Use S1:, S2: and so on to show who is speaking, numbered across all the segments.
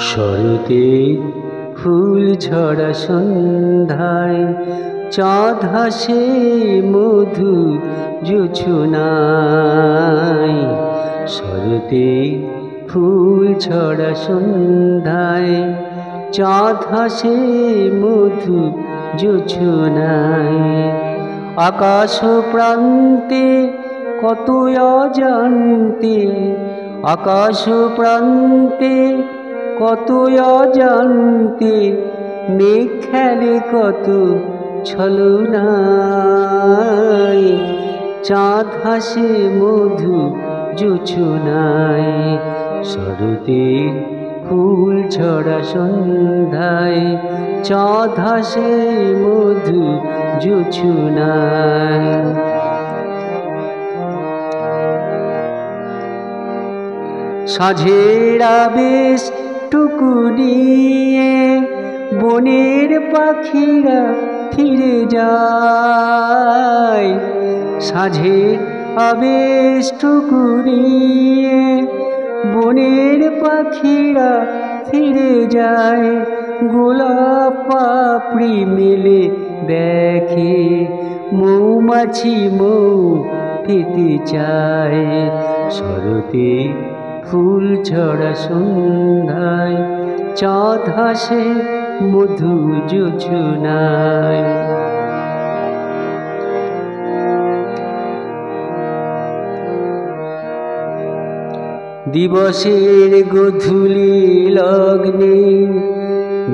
S1: শরতে ফুল ঝরা সন্ধ্যায় চাঁদ হাসে মধু জোছনায়। শরতে ফুল ঝরা সন্ধ্যায় চাঁদ হাসে মধু জোছনায়। আকাশ প্রান্তে কত অজান্তে, আকাশ প্রান্তে কত অজান্তে মেঘ খেলে কত ছলনায়। চাঁদ হাসে মধু জোছনায়। শরতের ফুল ঝরা সন্ধ্যায় চাঁদ হাসে মধু জোছনায়। সাঁঝের আবেশ টুকু নিয়ে বনের পাখিরা ফিরে যায়। সাঁঝের আবেশ টুকু নিয়ে বনের পাখিরা ফিরে যায়। গোলাপ পাপড়ি মেলে দেখে মৌমাছি মৌ পেতে চায়। শরতে ফুল ঝরা সন্ধ্যায় চাঁদ হাসে মধু জোছনায়। দিবসের গধূলি লগ্নে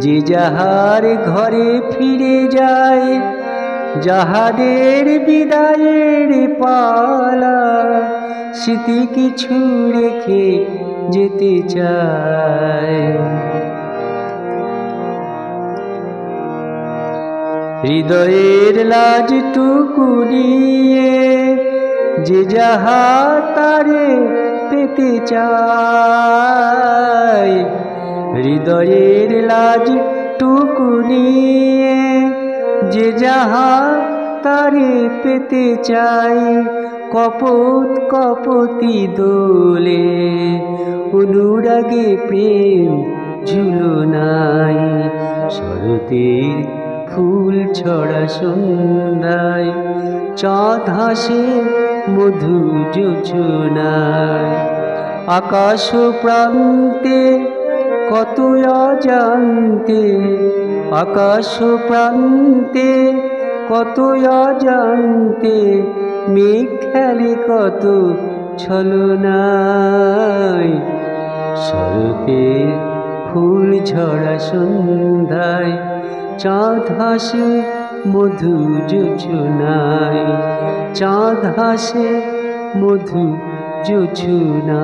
S1: যে যাহার ঘরে ফিরে যায়, যাহাদের বিদায়ের পালা স্মৃতি কিছু রেখে যেতে চায়। হৃদয়ের লাজটুকু নিয়ে যে যাহা তারে পেতে চায়। হৃদয়ের লাজটুকু নিয়ে যে যাহা তারে পেতে চায়। কপোত কপতি দোলে অনুরাগে প্রেম ঝুলনায়। শরতের ফুল ছড়া সন্ধ্যায় চাঁদ হাসে মধু জোছনায়। আকাশ প্রান্তে কত অজান্তে, আকাশ প্রান্তে কত অজান্তে মেঘ খেলে কত ছলনায়। শরতে ফুল ঝরা সন্ধ্যায় চাঁদ হাসে মধু জোছনায়। চাঁদ হাসে মধু জোছনায়।